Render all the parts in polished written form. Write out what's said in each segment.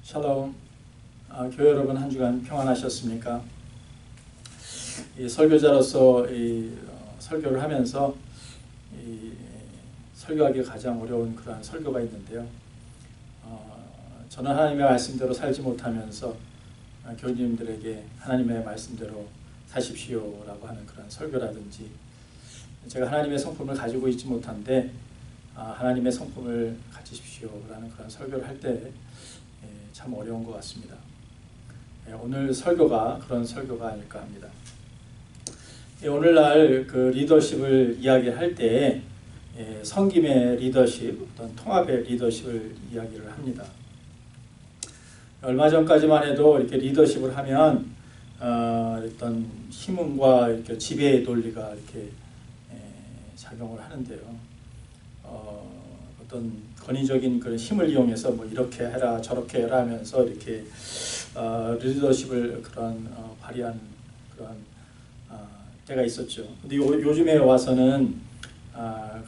샬롬. 교회 여러분 한 주간 평안하셨습니까? 이 설교자로서 설교를 하면서 설교하기 가장 어려운 그러한 설교가 있는데요. 저는 하나님의 말씀대로 살지 못하면서 교우님들에게 하나님의 말씀대로 사십시오라고 하는 그런 설교라든지, 제가 하나님의 성품을 가지고 있지 못한데 하나님의 성품을 가지십시오라는 그런 설교를 할 때 참 어려운 것 같습니다. 오늘 설교가 그런 설교가 아닐까 합니다. 오늘날 그 리더십을 이야기할 때 섬김의 리더십, 어떤 통합의 리더십을 이야기를 합니다. 얼마 전까지만 해도 이렇게 리더십을 하면 어떤 힘과 이렇게 지배의 논리가 이렇게 작용을 하는데요. 어떤 권위적인 그런 힘을 이용해서 뭐 이렇게 해라 저렇게 해라 하면서 이렇게 리더십을 발휘하는 그런 때가 있었죠. 근데 요즘에 와서는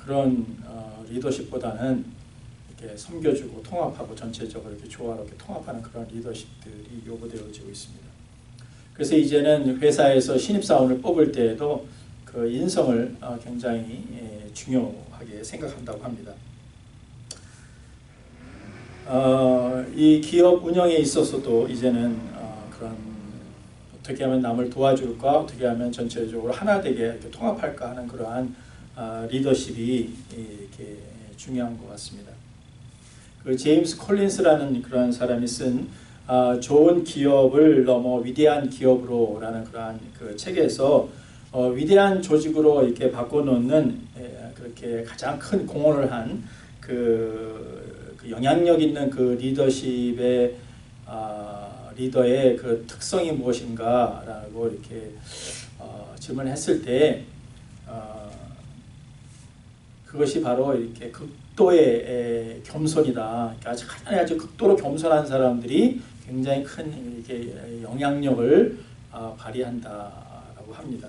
그런 리더십보다는 이렇게 섬겨주고 통합하고 전체적으로 이렇게 조화롭게 통합하는 그런 리더십들이 요구되어지고 있습니다. 그래서 이제는 회사에서 신입사원을 뽑을 때에도 그 인성을 굉장히 중요하게 생각한다고 합니다. 이 기업 운영에 있어서도 이제는 그런 어떻게 하면 남을 도와줄까, 어떻게 하면 전체적으로 하나 되게 이렇게 통합할까 하는 그러한 리더십이 이렇게 중요한 것 같습니다. 그 제임스 콜린스라는 그런 사람이 쓴 좋은 기업을 넘어 위대한 기업으로라는 그러한 그 책에서 위대한 조직으로 이렇게 바꿔놓는 그렇게 가장 큰 공헌을 한 그 영향력 있는 그 리더십의 리더의 그 특성이 무엇인가라고 이렇게 질문했을 때 그것이 바로 이렇게 극도의 겸손이다. 그러니까 아주 극도로 겸손한 사람들이 굉장히 큰 이렇게 영향력을 발휘한다라고 합니다.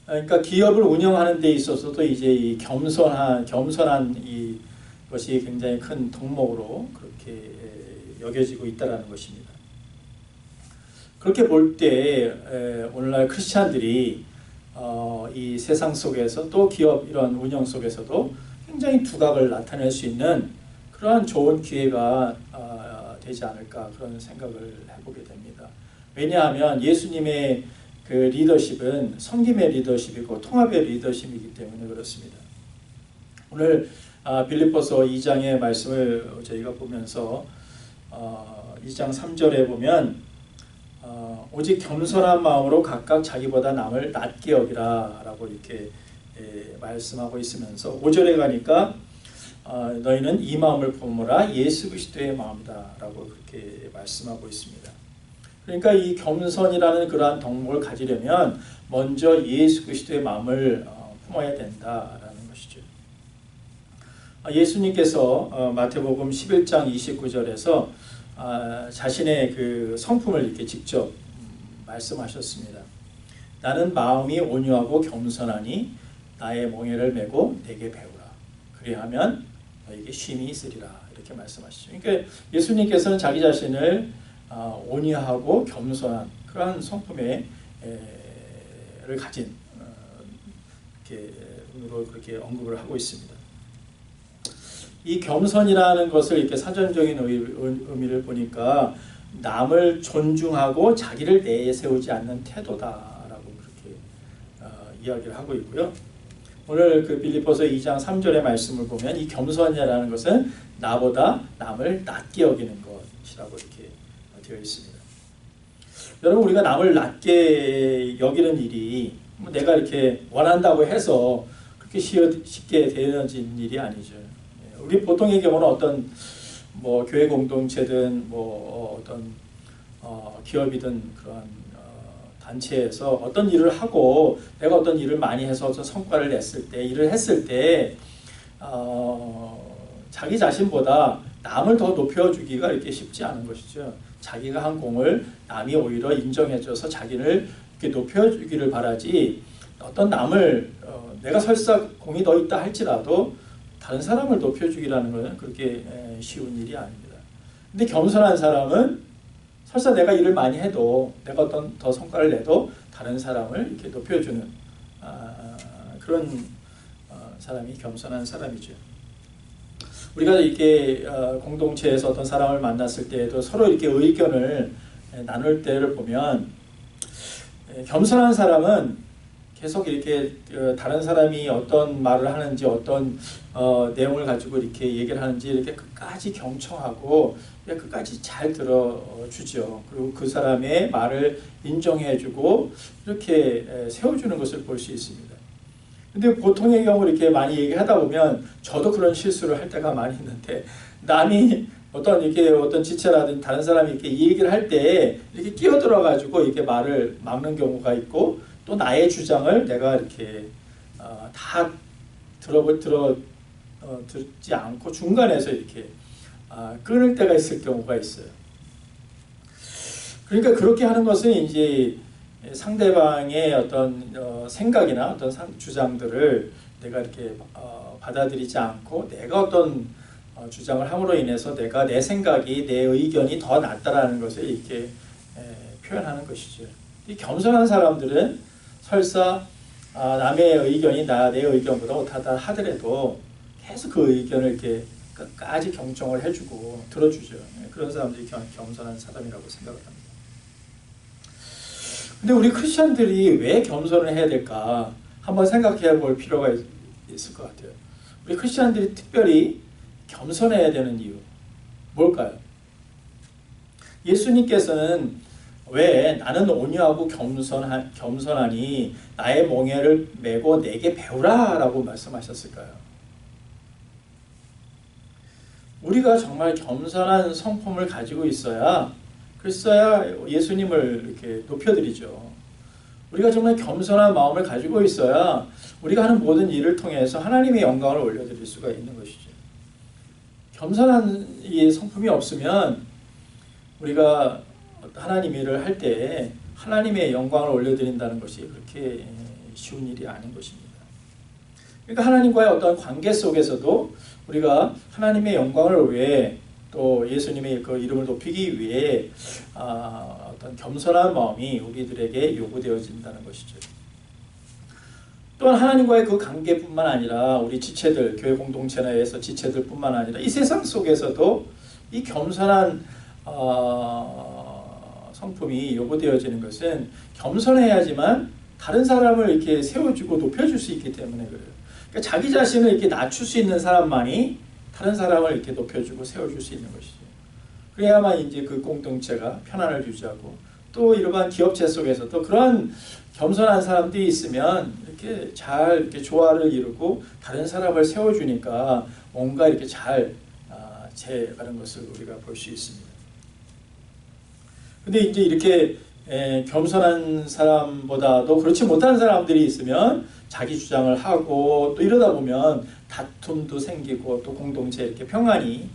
그러니까 기업을 운영하는 데 있어서도 이제 이 겸손한 이 것이 굉장히 큰 덕목으로 그렇게 여겨지고 있다라는 것입니다. 그렇게 볼 때 오늘날 크리스찬들이 이 세상 속에서 또 기업 이런 운영 속에서도 굉장히 두각을 나타낼 수 있는 그러한 좋은 기회가 되지 않을까 그런 생각을 해보게 됩니다. 왜냐하면 예수님의 그 리더십은 섬김의 리더십이고 통합의 리더십이기 때문에 그렇습니다. 오늘 빌립보서 2장의 말씀을 저희가 보면서 2장 3절에 보면 오직 겸손한 마음으로 각각 자기보다 남을 낮게 여기라 라고 이렇게 말씀하고 있으면서 5절에 가니까 너희는 이 마음을 품으라 예수 그리스도의 마음이다 라고 그렇게 말씀하고 있습니다. 그러니까 이 겸손이라는 그러한 덕목을 가지려면 먼저 예수 그리스도의 마음을 품어야 된다라는 것이죠. 예수님께서 마태복음 11장 29절에서 자신의 그 성품을 이렇게 직접 말씀하셨습니다. 나는 마음이 온유하고 겸손하니 나의 몽에를 메고 내게 배우라. 그리하면 너에게 쉼이 있으리라. 이렇게 말씀하시죠. 그러니까 예수님께서는 자기 자신을 온유하고 겸손한 그러한 성품을 가진 분으로 그렇게 언급을 하고 있습니다. 이 겸손이라는 것을 이렇게 사전적인 의미를 보니까 남을 존중하고 자기를 내세우지 않는 태도다라고 그렇게 이야기를 하고 있고요. 오늘 그 빌립보서 2장 3절의 말씀을 보면 이 겸손이라는 것은 나보다 남을 낮게 여기는 것이라고 이렇게 되어 있습니다. 여러분, 우리가 남을 낮게 여기는 일이 내가 이렇게 원한다고 해서 그렇게 쉽게 되어진 일이 아니죠. 우리 보통의 경우는 어떤 뭐 교회 공동체든 뭐 어떤 기업이든 그런 단체에서 어떤 일을 하고 내가 어떤 일을 많이 해서 어떤 성과를 냈을 때 일을 했을 때 자기 자신보다 남을 더 높여주기가 이렇게 쉽지 않은 것이죠. 자기가 한 공을 남이 오히려 인정해줘서 자기를 이렇게 높여주기를 바라지 어떤 남을 내가 설사 공이 더 있다 할지라도 다른 사람을 높여주기라는 것은 그렇게 쉬운 일이 아닙니다. 근데 겸손한 사람은 설사 내가 일을 많이 해도 내가 어떤 더 성과를 내도 다른 사람을 이렇게 높여주는 그런 사람이 겸손한 사람이죠. 우리가 이렇게 공동체에서 어떤 사람을 만났을 때에도 서로 이렇게 의견을 나눌 때를 보면 겸손한 사람은 계속 이렇게 다른 사람이 어떤 말을 하는지 어떤 내용을 가지고 이렇게 얘기를 하는지 이렇게 끝까지 경청하고 끝까지 잘 들어주죠. 그리고 그 사람의 말을 인정해주고 이렇게 세워주는 것을 볼 수 있습니다. 근데 보통의 경우 이렇게 많이 얘기하다 보면 저도 그런 실수를 할 때가 많이 있는데 남이 어떤 지체라든 다른 사람이 이렇게 이 얘기를 할 때 이렇게 끼어들어 가지고 이렇게 말을 막는 경우가 있고 또 나의 주장을 내가 이렇게 다 듣지 않고 중간에서 이렇게 끊을 때가 있을 경우가 있어요. 그러니까 그렇게 하는 것은 이제 상대방의 어떤 생각이나 어떤 주장들을 내가 이렇게 받아들이지 않고 내가 어떤 주장을 함으로 인해서 내가 내 생각이 내 의견이 더 낫다라는 것을 이렇게 표현하는 것이죠. 이 겸손한 사람들은 설사 남의 의견이 내 의견보다 못하다 하더라도 계속 그 의견을 이렇게 끝까지 경청을 해주고 들어주죠. 그런 사람들이 겸손한 사람이라고 생각을 합니다. 근데 우리 크리스천들이 왜 겸손을 해야 될까 한번 생각해 볼 필요가 있을 것 같아요. 우리 크리스천들이 특별히 겸손해야 되는 이유 뭘까요? 예수님께서는 왜 나는 온유하고 겸손하니 나의 멍에를 메고 내게 배우라 라고 말씀하셨을까요? 우리가 정말 겸손한 성품을 가지고 있어야 예수님을 이렇게 높여드리죠. 우리가 정말 겸손한 마음을 가지고 있어야 우리가 하는 모든 일을 통해서 하나님의 영광을 올려드릴 수가 있는 것이죠. 겸손한 이 성품이 없으면 우리가 하나님 일을 할 때 하나님의 영광을 올려드린다는 것이 그렇게 쉬운 일이 아닌 것입니다. 그러니까 하나님과의 어떤 관계 속에서도 우리가 하나님의 영광을 위해 또 예수님의 그 이름을 높이기 위해 어떤 겸손한 마음이 우리들에게 요구되어진다는 것이죠. 또한 하나님과의 그 관계뿐만 아니라 우리 지체들, 교회 공동체 내에서 지체들뿐만 아니라 이 세상 속에서도 이 겸손한 성품이 요구되어지는 것은 겸손해야지만 다른 사람을 이렇게 세워주고 높여줄 수 있기 때문에 그래요. 그러니까 자기 자신을 이렇게 낮출 수 있는 사람만이 다른 사람을 이렇게 높여주고 세워줄 수 있는 것이죠. 그래야만 이제 그 공동체가 평안을 유지하고 또 이러한 기업체 속에서도 그러한 겸손한 사람들이 있으면 이렇게 잘 이렇게 조화를 이루고 다른 사람을 세워주니까 뭔가 이렇게 잘 재가는 것을 우리가 볼 수 있습니다. 근데 이제 이렇게 겸손한 사람보다도 그렇지 못한 사람들이 있으면 자기 주장을 하고 또 이러다 보면 다툼도 생기고 또 공동체에 이렇게 평안이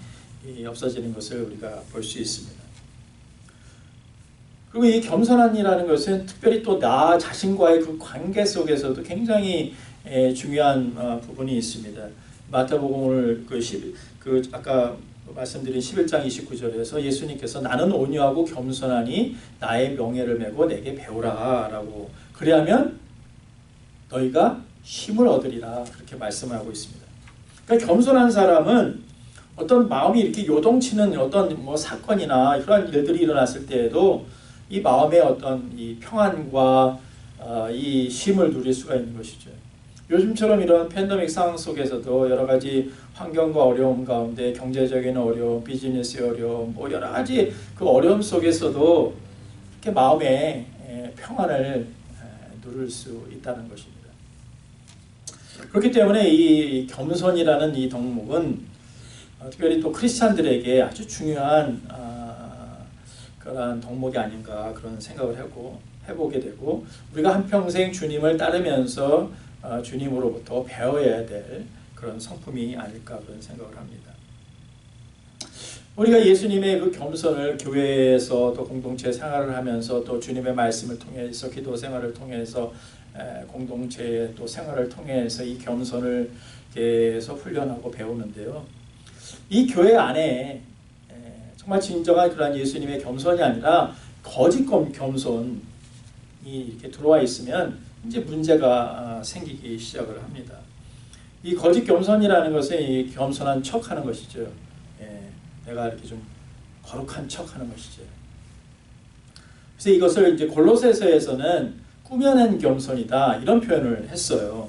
없어지는 것을 우리가 볼 수 있습니다. 그리고 이 겸손함이라는 것은 특별히 또 나 자신과의 그 관계 속에서도 굉장히 중요한 부분이 있습니다. 마태복음 아까 말씀드린 11장 29절에서 예수님께서 나는 온유하고 겸손하니 나의 명예를 메고 내게 배우라 라고 그리하면 너희가 힘을 얻으리라 그렇게 말씀하고 있습니다. 그러니까 겸손한 사람은 어떤 마음이 이렇게 요동치는 어떤 사건이나 그러한 일들이 일어났을 때에도 이 마음의 어떤 이 평안과 이 쉼을 누릴 수가 있는 것이죠. 요즘처럼 이런 팬데믹 상황 속에서도 여러 가지 환경과 어려움 가운데 경제적인 어려움, 비즈니스의 어려움, 여러 가지 그 어려움 속에서도 이렇게 마음의 평안을 누릴 수 있다는 것입니다. 그렇기 때문에 이 겸손이라는 이 덕목은 특별히 또 크리스찬들에게 아주 중요한 그런 덕목이 아닌가 그런 생각을 해보게 되고 우리가 한평생 주님을 따르면서 주님으로부터 배워야 될 그런 성품이 아닐까 그런 생각을 합니다. 우리가 예수님의 그 겸손을 교회에서 또 공동체 생활을 하면서 또 주님의 말씀을 통해서 기도 생활을 통해서 공동체의 또 생활을 통해서 이 겸손을 계속 훈련하고 배우는데요. 이 교회 안에 정말 진정한 그러한 예수님의 겸손이 아니라 거짓 겸손이 이렇게 들어와 있으면 이제 문제가 생기기 시작을 합니다. 이 거짓 겸손이라는 것은 이 겸손한 척하는 것이죠. 내가 이렇게 좀 거룩한 척하는 것이죠. 그래서 이것을 이제 골로새서에서는 꾸며낸 겸손이다 이런 표현을 했어요.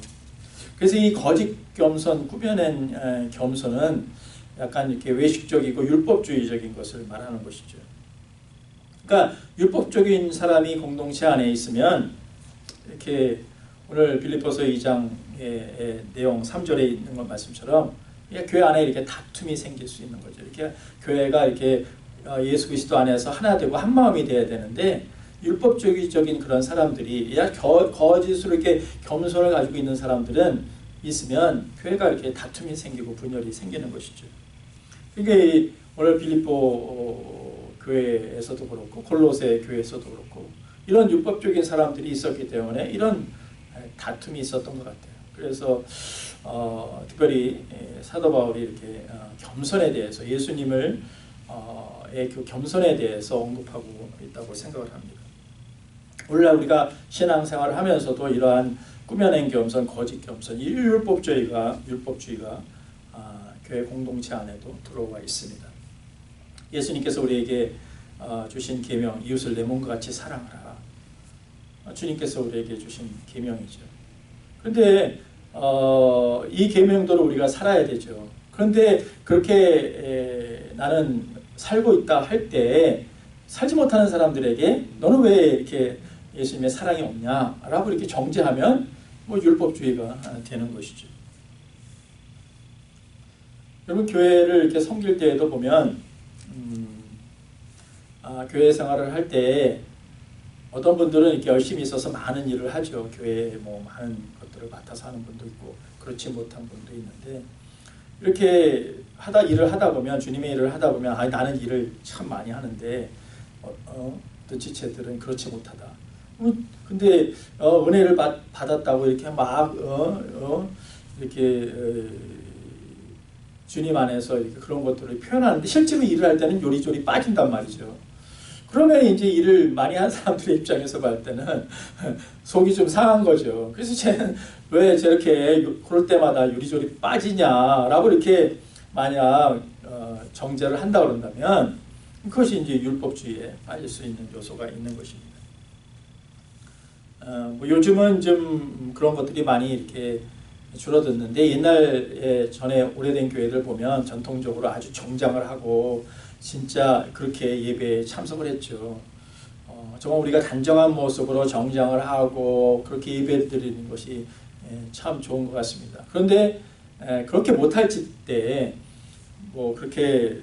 그래서 이 거짓 겸손, 꾸며낸 겸손은 약간 이렇게 외식적이고 율법주의적인 것을 말하는 것이죠. 그러니까 율법적인 사람이 공동체 안에 있으면 이렇게 오늘 빌립보서 2장의 내용 3절에 있는 것 말씀처럼 교회 안에 이렇게 다툼이 생길 수 있는 거죠. 이렇게 교회가 이렇게 예수 그리스도 안에서 하나 되고 한 마음이 돼야 되는데 율법주의적인 그런 사람들이 거짓으로 이렇게 겸손을 가지고 있는 사람들은 있으면 교회가 이렇게 다툼이 생기고 분열이 생기는 것이죠. 그러니까 오늘 빌립보 교회에서도 그렇고 골로새 교회에서도 그렇고 이런 율법적인 사람들이 있었기 때문에 이런 다툼이 있었던 것 같아요. 그래서 특별히 사도 바울이 이렇게 겸손에 대해서 예수님을 그 겸손에 대해서 언급하고 있다고 생각을 합니다. 오늘날 우리가 신앙생활을 하면서도 이러한 꾸며낸 겸손, 거짓 겸손, 이 율법주의가 교회 공동체 안에도 들어와 있습니다. 예수님께서 우리에게 주신 계명, 이웃을 내 몸과 같이 사랑하라. 주님께서 우리에게 주신 계명이죠. 그런데 이 계명대로 우리가 살아야 되죠. 그런데 그렇게 나는 살고 있다 할 때 살지 못하는 사람들에게 너는 왜 이렇게 예수님의 사랑이 없냐라고 이렇게 정죄하면 율법주의가 되는 것이죠. 여러분 교회를 이렇게 섬길 때에도 보면 교회 생활을 할 때 어떤 분들은 이렇게 열심히 있어서 많은 일을 하죠. 교회에 많은 것들을 맡아서 하는 분도 있고 그렇지 못한 분도 있는데 이렇게 일을 하다 보면 주님의 일을 하다 보면 나는 일을 참 많이 하는데 어떤 지체들은 그렇지 못하다. 근데 은혜를 받았다고 이렇게 막 이렇게 주님 안에서 이렇게 그런 것들을 표현하는데 실제로 일을 할 때는 요리조리 빠진단 말이죠. 그러면 이제 일을 많이 한 사람들의 입장에서 봤을 때는 속이 좀 상한 거죠. 그래서 쟤는 왜 저렇게 그럴 때마다 요리조리 빠지냐라고 이렇게 만약 정죄를 한다 그런다면 그것이 이제 율법주의에 빠질 수 있는 요소가 있는 것입니다. 요즘은 좀 그런 것들이 많이 이렇게 줄어들는데 옛날에 전에 오래된 교회들 보면 전통적으로 아주 정장을 하고 진짜 그렇게 예배에 참석을 했죠. 정말 우리가 단정한 모습으로 정장을 하고 그렇게 예배 드리는 것이 참 좋은 것 같습니다. 그런데 그렇게 못할 때 그렇게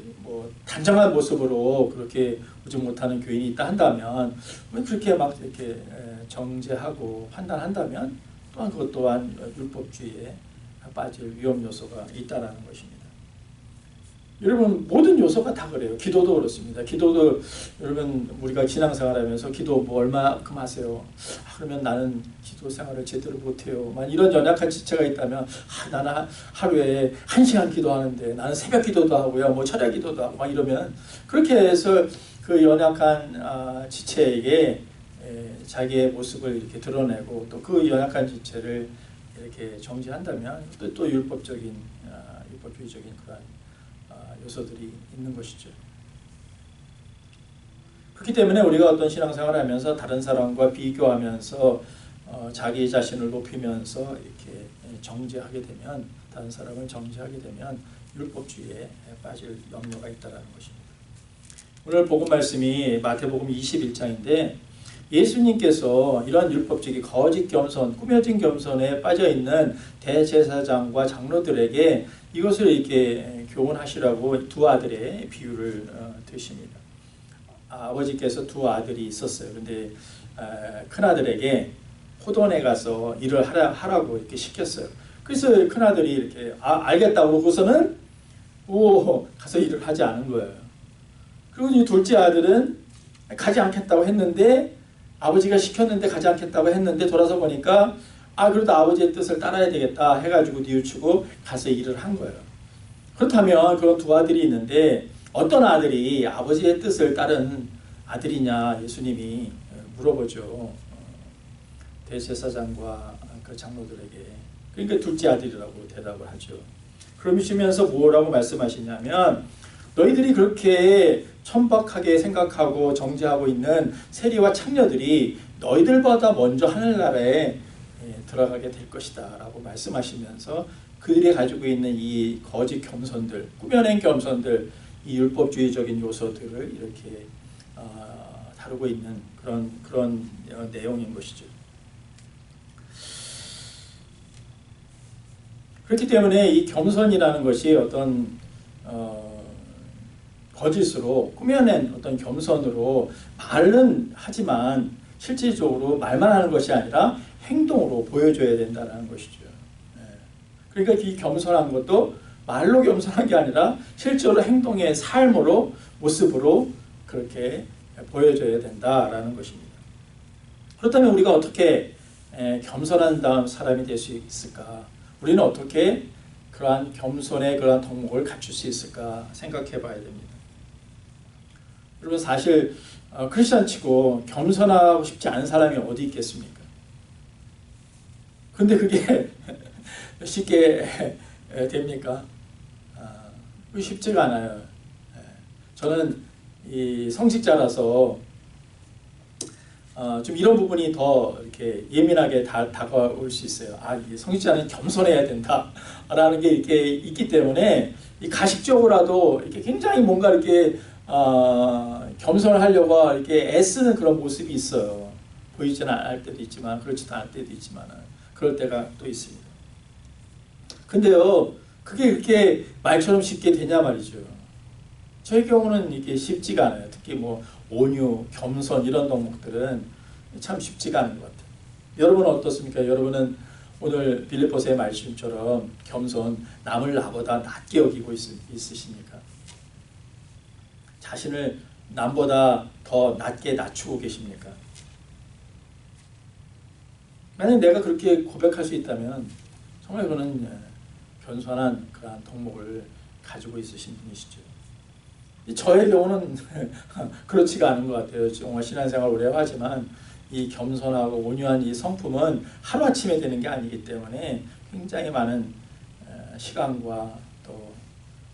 단정한 모습으로 그렇게 오지 못하는 교인이 있다 한다면 그렇게 막 이렇게 정죄하고 판단한다면 또한 그것 또한 율법주의에 빠질 위험 요소가 있다라는 것입니다. 여러분 모든 요소가 다 그래요. 기도도 그렇습니다. 기도도 여러분 우리가 신앙생활하면서 기도 얼마큼 하세요? 그러면 나는 기도 생활을 제대로 못해요. 이런 연약한 지체가 있다면 나는 하루에 1시간 기도하는데 나는 새벽 기도도 하고요, 철야 기도도 하고 이러면 그렇게 해서 그 연약한 지체에게 자기의 모습을 이렇게 드러내고 또 그 연약한 지체를 이렇게 정죄한다면 또 율법주의적인 그런 요소들이 있는 것이죠. 그렇기 때문에 우리가 어떤 신앙생활을 하면서 다른 사람과 비교하면서 자기 자신을 높이면서 이렇게 정죄하게 되면 다른 사람을 정죄하게 되면 율법주의에 빠질 염려가 있다는 것입니다. 오늘 복음 말씀이 마태복음 21장인데 예수님께서 이런 율법주의, 거짓 겸손, 꾸며진 겸손에 빠져있는 대제사장과 장로들에게 이것을 이렇게 교훈하시라고 두 아들의 비유를 드십니다. 아버지께서 두 아들이 있었어요. 그런데 큰아들에게 포도원에 가서 일을 하라고 이렇게 시켰어요. 그래서 큰아들이 이렇게 알겠다고 그러고서는 가서 일을 하지 않은 거예요. 그리고 이 둘째 아들은 가지 않겠다고 했는데 아버지가 시켰는데 가지 않겠다고 했는데 돌아서 보니까 그래도 아버지의 뜻을 따라야 되겠다 해가지고 뉘우치고 가서 일을 한 거예요. 그렇다면 그런 두 아들이 있는데 어떤 아들이 아버지의 뜻을 따른 아들이냐 예수님이 물어보죠. 대제사장과 그 장로들에게. 그러니까 둘째 아들이라고 대답을 하죠. 그러시면서 뭐라고 말씀하시냐면 너희들이 그렇게 천박하게 생각하고 정죄하고 있는 세리와 창녀들이 너희들보다 먼저 하늘나라에 들어가게 될 것이다 라고 말씀하시면서 그들이 가지고 있는 이 거짓 겸손들, 꾸며낸 겸손들, 이 율법주의적인 요소들을 이렇게 다루고 있는 그런 내용인 것이죠. 그렇기 때문에 이 겸손이라는 것이 어떤 거짓으로 꾸며낸 어떤 겸손으로 말은 하지만 실질적으로 말만 하는 것이 아니라 행동으로 보여줘야 된다는 것이죠. 그러니까 이 겸손한 것도 말로 겸손한 게 아니라 실제로 행동의 삶으로 모습으로 그렇게 보여줘야 된다라는 것입니다. 그렇다면 우리가 어떻게 겸손한 다음 사람이 될 수 있을까? 우리는 어떻게 그러한 겸손의 그러한 덕목을 갖출 수 있을까 생각해 봐야 됩니다. 여러분 사실 크리스찬 치고 겸손하고 싶지 않은 사람이 어디 있겠습니까? 근데 그게 쉽게 됩니까? 쉽지가 않아요. 저는 이 성직자라서 좀 이런 부분이 더 이렇게 예민하게 다가올 수 있어요. 이 성직자는 겸손해야 된다라는 게 이렇게 있기 때문에 이 가식적으로라도 이렇게 굉장히 뭔가 이렇게 겸손을 하려고 이렇게 애쓰는 그런 모습이 있어요. 보이지는 않을 때도 있지만 그렇지도 않을 때도 있지만 그럴 때가 또 있습니다. 근데요, 그게 그렇게 말처럼 쉽게 되냐 말이죠. 저의 경우는 이게 쉽지가 않아요. 특히 뭐 온유, 겸손 이런 덕목들은 참 쉽지가 않은 것 같아요. 여러분은 어떻습니까? 여러분은 오늘 빌립보서의 말씀처럼 겸손, 남을 나보다 낮게 여기고 있으십니까? 자신을 남보다 더 낮게 낮추고 계십니까? 만약 내가 그렇게 고백할 수 있다면 정말 그는 겸손한 그러한 덕목을 가지고 있으신 분이시죠. 저의 경우는 그렇지가 않은 것 같아요. 정말 신앙생활 오래 하지만 이 겸손하고 온유한 이 성품은 하루아침에 되는 게 아니기 때문에 굉장히 많은 시간과 또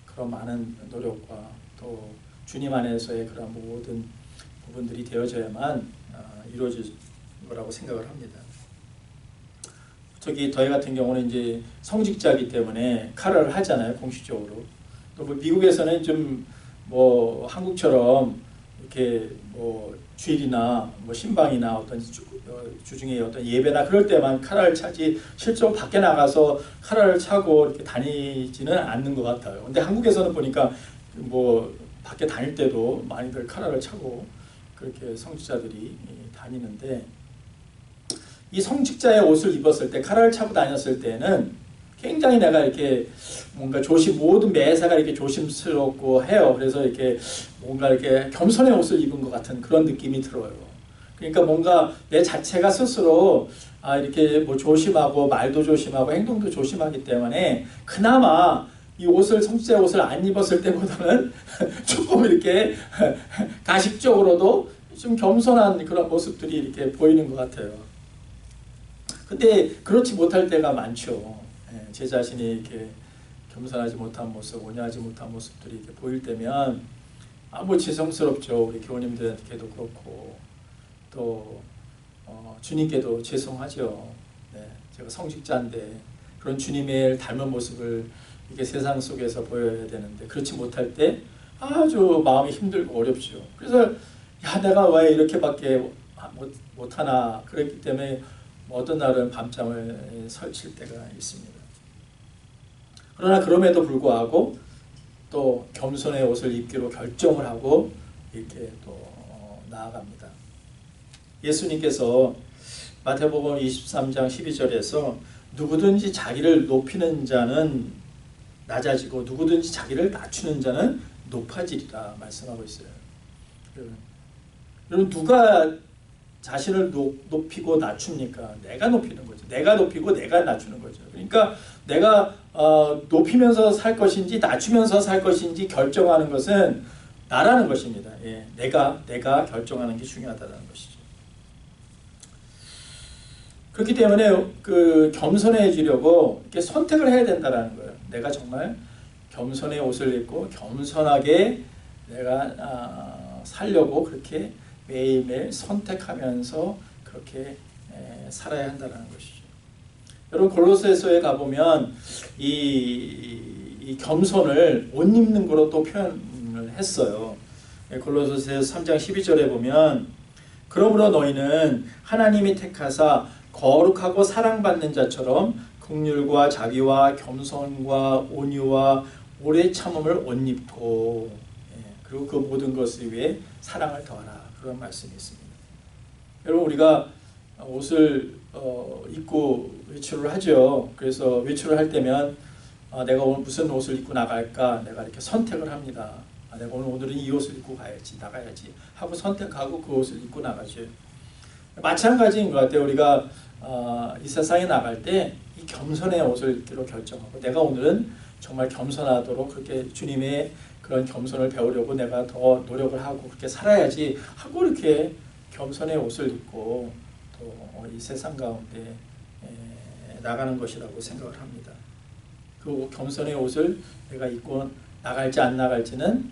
그런 많은 노력과 또 주님 안에서의 그런 모든 부분들이 되어져야만 이루어질 거라고 생각을 합니다. 저희 같은 경우는 이제 성직자이기 때문에 카라를 하잖아요, 공식적으로. 또 뭐 미국에서는 좀 뭐 한국처럼 이렇게 뭐 주일이나 뭐 신방이나 어떤 주중에 어떤 예배나 그럴 때만 카라를 차지 실제로 밖에 나가서 카라를 차고 이렇게 다니지는 않는 것 같아요. 근데 한국에서는 보니까 뭐 밖에 다닐 때도 많이들 카라를 차고 그렇게 성직자들이 다니는데 이 성직자의 옷을 입었을 때 카라를 차고 다녔을 때는 굉장히 내가 이렇게 뭔가 모든 매사가 이렇게 조심스럽고 해요. 그래서 이렇게 뭔가 이렇게 겸손의 옷을 입은 것 같은 그런 느낌이 들어요. 그러니까 뭔가 내 자체가 스스로 이렇게 뭐 조심하고 말도 조심하고 행동도 조심하기 때문에 그나마 이 옷을 성직자의 옷을 안 입었을 때보다는 조금 이렇게 가식적으로도 좀 겸손한 그런 모습들이 이렇게 보이는 것 같아요. 근데 그렇지 못할 때가 많죠. 제 자신이 이렇게 겸손하지 못한 모습, 온유하지 못한 모습들이 이렇게 보일 때면 뭐 죄송스럽죠. 우리 교우님들한테도 그렇고 또 주님께도 죄송하죠. 제가 성직자인데 그런 주님의 닮은 모습을 이렇게 세상 속에서 보여야 되는데 그렇지 못할 때 아주 마음이 힘들고 어렵죠. 그래서 내가 왜 이렇게밖에 못하나 그랬기 때문에 어떤 날은 밤잠을 설칠 때가 있습니다. 그러나 그럼에도 불구하고 또 겸손의 옷을 입기로 결정을 하고 이렇게 또 나아갑니다. 예수님께서 마태복음 23장 12절에서 누구든지 자기를 높이는 자는 낮아지고 누구든지 자기를 낮추는 자는 높아지리라 말씀하고 있어요. 여러분 누가 자신을 높이고 낮춥니까? 내가 높이는 거죠. 내가 높이고 내가 낮추는 거죠. 그러니까 내가 높이면서 살 것인지 낮추면서 살 것인지 결정하는 것은 나라는 것입니다. 예, 내가 결정하는 게 중요하다는 것이죠. 그렇기 때문에 그 겸손해지려고 이렇게 선택을 해야 된다는 거예요. 내가 정말 겸손의 옷을 입고 겸손하게 내가 살려고 그렇게 매일매일 선택하면서 그렇게 살아야 한다는 것이죠. 여러분 골로새서에 가보면 이 겸손을 옷 입는 거로 또 표현을 했어요. 골로새서 3장 12절에 보면 그러므로 너희는 하나님이 택하사 거룩하고 사랑받는 자처럼 긍휼과 자비와 겸손과 온유와 오래 참음을 옷 입고 그리고 그 모든 것을 위해 사랑을 더하라. 그런 말씀이 있습니다. 여러분 우리가 옷을 입고 외출을 하죠. 그래서 외출을 할 때면 내가 오늘 무슨 옷을 입고 나갈까 내가 이렇게 선택을 합니다. 내가 오늘은 이 옷을 입고 나가야지 하고 선택하고 그 옷을 입고 나가죠. 마찬가지인 것 같아요. 우리가 이 세상에 나갈 때 이 겸손의 옷을 입기로 결정하고 내가 오늘은 정말 겸손하도록 그렇게 주님의 그런 겸손을 배우려고 내가 더 노력을 하고 그렇게 살아야지 하고 이렇게 겸손의 옷을 입고 또 이 세상 가운데 나가는 것이라고 생각을 합니다. 그 겸손의 옷을 내가 입고 나갈지 안 나갈지는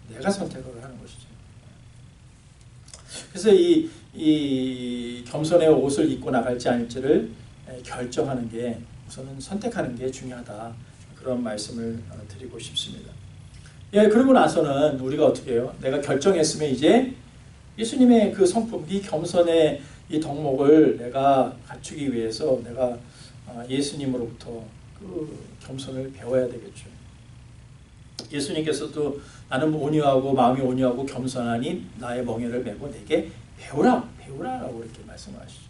내가 선택을 하는 것이죠. 그래서 이 겸손의 옷을 입고 나갈지 아닐지를 결정하는 게 우선은 선택하는 게 중요하다. 그런 말씀을 드리고 싶습니다. 예, 그러고 나서는 우리가 어떻게 해요? 내가 결정했으면 이제 예수님의 그 성품, 이 겸손의 이 덕목을 내가 갖추기 위해서 내가 예수님으로부터 그 겸손을 배워야 되겠죠. 예수님께서도 나는 온유하고 마음이 온유하고 겸손하니 나의 멍에를 메고 내게 배우라라고 이렇게 말씀하시죠.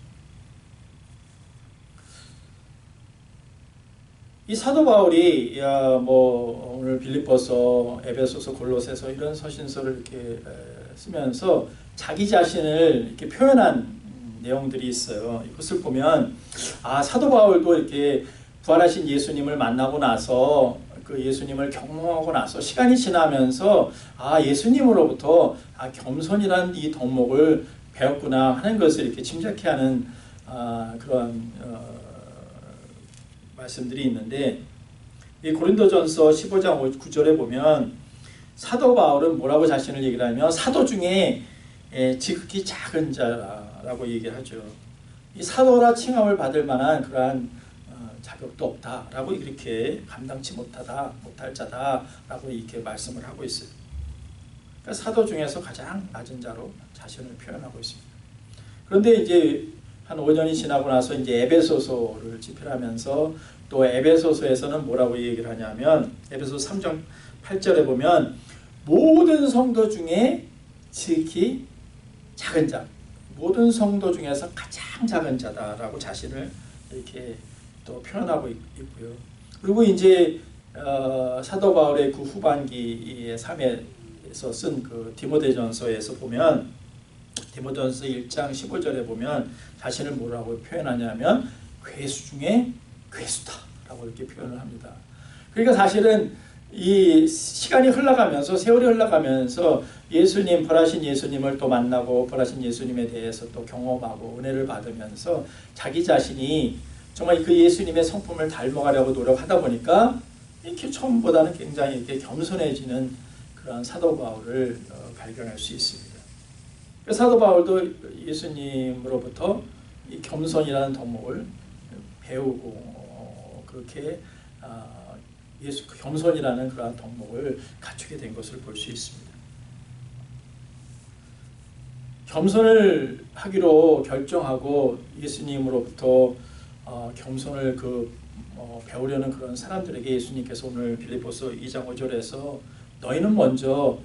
이 사도 바울이 오늘 빌립보서, 에베소서, 골로새서 이런 서신서를 이렇게 쓰면서 자기 자신을 이렇게 표현한 내용들이 있어요. 이것을 보면 사도 바울도 이렇게 부활하신 예수님을 만나고 나서 그 예수님을 경험하고 나서 시간이 지나면서 예수님으로부터 겸손이라는 이 덕목을 배웠구나 하는 것을 이렇게 짐작케 하는 그런 말씀들이 있는데 이 고린도전서 15장 9절에 보면 사도 바울은 뭐라고 자신을 얘기를 하면 사도 중에 지극히 작은 자라고 얘기를 하죠. 이 사도라 칭함을 받을 만한 그러한 자격도 없다라고 이렇게 감당치 못할 자다라고 이렇게 말씀을 하고 있어요. 그러니까 사도 중에서 가장 낮은 자로 자신을 표현하고 있습니다. 그런데 이제 한 5년이 지나고 나서 이제 에베소서를 집필하면서 또 에베소서에서는 뭐라고 얘기를 하냐면 에베소서 3장 8절에 보면 모든 성도 중에 지극히 작은 자, 모든 성도 중에서 가장 작은 자다라고 자신을 이렇게 또 표현하고 있고요. 그리고 이제 사도 바울의 그 후반기의 삶에서 쓴 그 디모데전서에서 보면 디모데전서 1장 15절에 보면 자신을 뭐라고 표현하냐면 괴수 중에 괴수다라고 이렇게 표현을 합니다. 그러니까 사실은 이 시간이 흘러가면서 세월이 흘러가면서 예수님, 부활하신 예수님을 또 만나고 부활하신 예수님에 대해서 또 경험하고 은혜를 받으면서 자기 자신이 정말 그 예수님의 성품을 닮아가려고 노력하다 보니까 이렇게 처음보다는 굉장히 이렇게 겸손해지는 그런 사도 바울을 발견할 수 있습니다. 사도 바울도 예수님으로부터 이 겸손이라는 덕목을 배우고 그렇게 겸손이라는 그러한 덕목을 갖추게 된 것을 볼 수 있습니다. 겸손을 하기로 결정하고 예수님으로부터 겸손을 배우려는 그런 사람들에게 예수님께서 오늘 빌립보서 2장 5절에서 너희는 먼저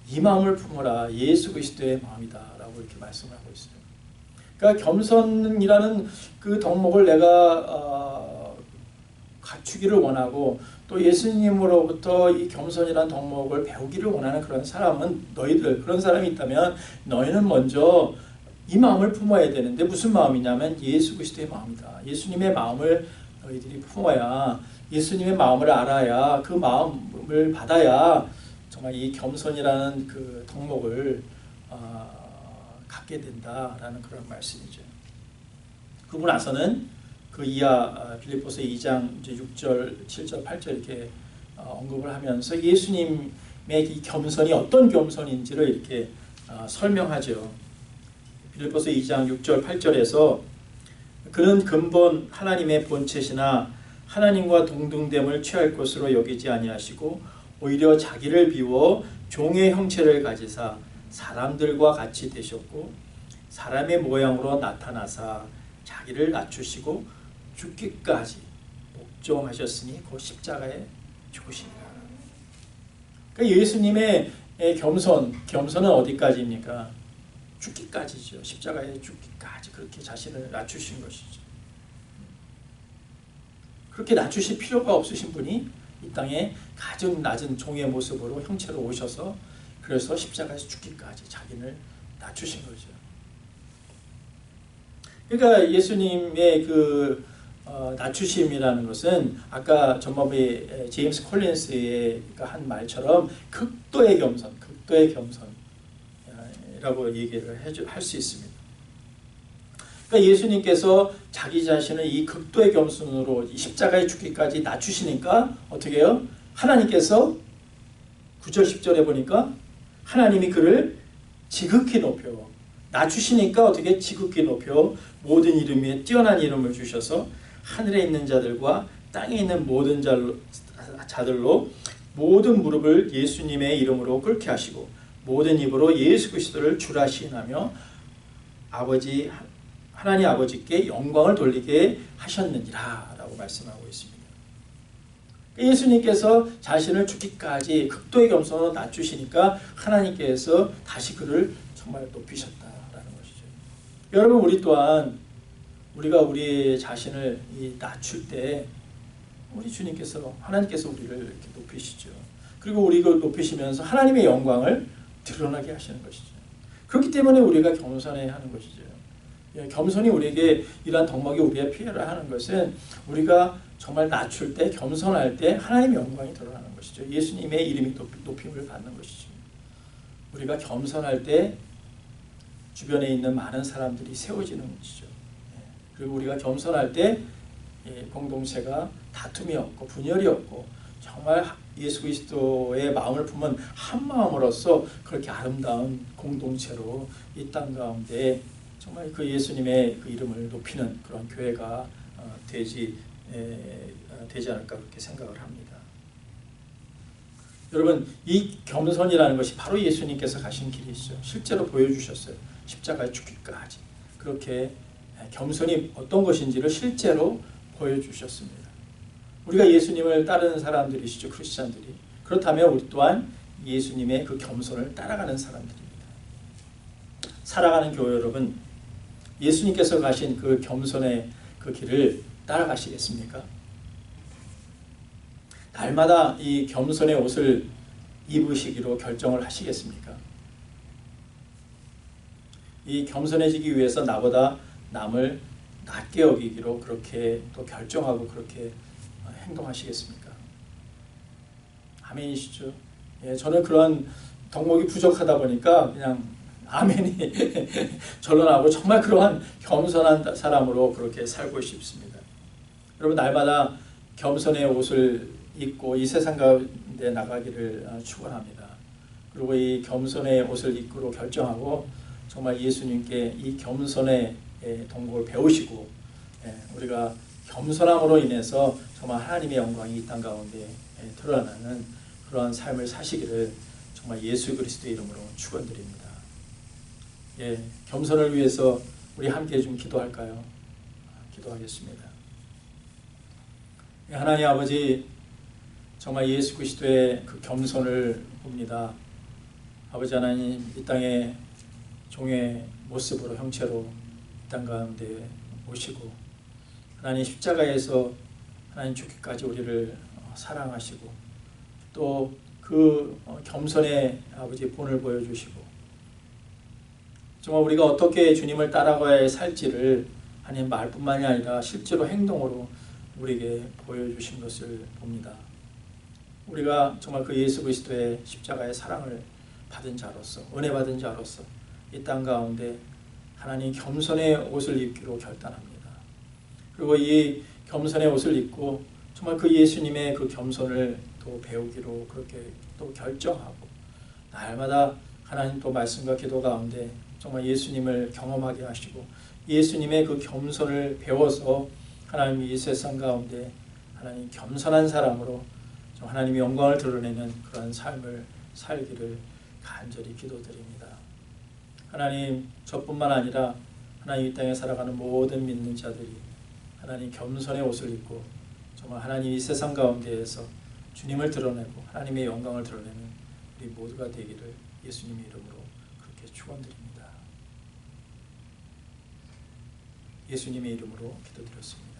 이 마음을 품어라 예수 그리스도의 마음이다 라고 이렇게 말씀하고 있어요. 그러니까 겸손이라는 그 덕목을 내가 갖추기를 원하고 또 예수님으로부터 이 겸손이라는 덕목을 배우기를 원하는 그런 사람은 그런 사람이 있다면 너희는 먼저 이 마음을 품어야 되는데 무슨 마음이냐면 예수 그리스도의 마음이다. 예수님의 마음을 너희들이 품어야, 예수님의 마음을 알아야, 그 마음을 받아야 정말 이 겸손이라는 그 덕목을 갖게 된다라는 그런 말씀이죠. 그러고 나서는 그 이하 빌립보서 2장 6절, 7절, 8절 이렇게 언급을 하면서 예수님의 이 겸손이 어떤 겸손인지를 이렇게 설명하죠. 빌립보서 2장 6절, 8절에서 그는 근본 하나님의 본체시나 하나님과 동등됨을 취할 것으로 여기지 아니하시고 오히려 자기를 비워 종의 형체를 가지사 사람들과 같이 되셨고 사람의 모양으로 나타나사 자기를 낮추시고 죽기까지 복종하셨으니 그 십자가에 죽으시니라. 그러니까 예수님의 겸손은 어디까지입니까? 죽기까지죠. 십자가에 죽기까지 그렇게 자신을 낮추신 것이죠. 그렇게 낮추실 필요가 없으신 분이 이 땅에 가장 낮은 종의 모습으로 형체로 오셔서 그래서 십자가에서 죽기까지 자기를 낮추신 거죠. 그러니까 예수님의 그 낮추심이라는 것은 아까 전법의 제임스 콜린스가 한 말처럼 극도의 겸손이라고 얘기를 할 수 있습니다. 그러니까 예수님께서 자기 자신을 이 극도의 겸손으로 십자가에 죽기까지 낮추시니까 어떻게 해요? 하나님께서 9절 10절에 보니까 하나님이 그를 지극히 높여 낮추시니까 어떻게 지극히 높여 모든 이름 위에 뛰어난 이름을 주셔서 하늘에 있는 자들과 땅에 있는 모든 자들로 모든 무릎을 예수님의 이름으로 꿇게 하시고 모든 입으로 예수 그리스도를 주라 시인하며 하나님 아버지께 영광을 돌리게 하셨느니라 라고 말씀하고 있습니다. 예수님께서 자신을 죽기까지 극도의 겸손으로 낮추시니까 하나님께서 다시 그를 정말 높이셨다라는 것이죠. 여러분, 우리 또한 우리가 우리 자신을 낮출 때 우리 주님께서, 하나님께서 우리를 이렇게 높이시죠. 그리고 우리를 높이시면서 하나님의 영광을 드러나게 하시는 것이죠. 그렇기 때문에 우리가 겸손해야 하는 것이죠. 겸손이 우리에게 이러한 덕목이 우리의 필요로 하는 것은 우리가 정말 낮출 때, 겸손할 때 하나님의 영광이 드러나는 것이죠. 예수님의 이름이 높임을 받는 것이죠. 우리가 겸손할 때 주변에 있는 많은 사람들이 세워지는 것이죠. 그리고 우리가 겸손할 때 공동체가 다툼이 없고 분열이 없고 정말 예수 그리스도의 마음을 품은 한 마음으로서 그렇게 아름다운 공동체로 이 땅 가운데 정말 그 예수님의 그 이름을 높이는 그런 교회가 되지 않을까 그렇게 생각을 합니다. 여러분, 이 겸손이라는 것이 바로 예수님께서 가신 길이시죠. 실제로 보여주셨어요. 십자가에 죽기까지 그렇게 겸손이 어떤 것인지를 실제로 보여주셨습니다. 우리가 예수님을 따르는 사람들이시죠. 크리스찬들이. 그렇다면 우리 또한 예수님의 그 겸손을 따라가는 사람들입니다. 살아가는 교회 여러분, 예수님께서 가신 그 겸손의 그 길을 따라가시겠습니까? 날마다 이 겸손의 옷을 입으시기로 결정을 하시겠습니까? 이 겸손해지기 위해서 나보다 남을 낮게 여기기로 그렇게 또 결정하고 그렇게 행동하시겠습니까? 아멘이시죠? 예, 저는 그런 덕목이 부족하다 보니까 그냥 아멘이 절로 나오고 정말 그러한 겸손한 사람으로 그렇게 살고 싶습니다. 여러분, 날마다 겸손의 옷을 입고 이 세상 가운데 나가기를 축원합니다. 그리고 이 겸손의 옷을 입기로 결정하고 정말 예수님께 이 겸손의 덕목을 배우시고 우리가 겸손함으로 인해서 정말 하나님의 영광이 이 땅 가운데 드러나는 그러한 삶을 사시기를 정말 예수 그리스도의 이름으로 축원드립니다. 예, 겸손을 위해서 우리 함께 좀 기도할까요? 기도하겠습니다. 하나님 아버지, 정말 예수 그리스도의 그 겸손을 봅니다. 아버지 하나님, 이 땅에 종의 모습으로 형체로 이 땅 가운데 오시고 하나님 십자가에서 하나님 죽기까지 우리를 사랑하시고 또 그 겸손의 아버지 본을 보여주시고 정말 우리가 어떻게 주님을 따라가야 살지를 하나님 말뿐만이 아니라 실제로 행동으로 우리에게 보여주신 것을 봅니다. 우리가 정말 그 예수 그리스도의 십자가의 사랑을 받은 자로서, 은혜 받은 자로서 이 땅 가운데 하나님 겸손의 옷을 입기로 결단합니다. 그리고 이 겸손의 옷을 입고 정말 그 예수님의 그 겸손을 또 배우기로 그렇게 또 결정하고, 날마다 하나님 또 말씀과 기도 가운데 정말 예수님을 경험하게 하시고 예수님의 그 겸손을 배워서 하나님 이 세상 가운데 하나님 겸손한 사람으로 하나님의 영광을 드러내는 그러한 삶을 살기를 간절히 기도드립니다. 하나님, 저뿐만 아니라 하나님 이 땅에 살아가는 모든 믿는 자들이 하나님 겸손의 옷을 입고 정말 하나님 이 세상 가운데에서 주님을 드러내고 하나님의 영광을 드러내는 우리 모두가 되기를 예수님의 이름으로 그렇게 축원드립니다. 예수님의 이름으로 기도드렸습니다.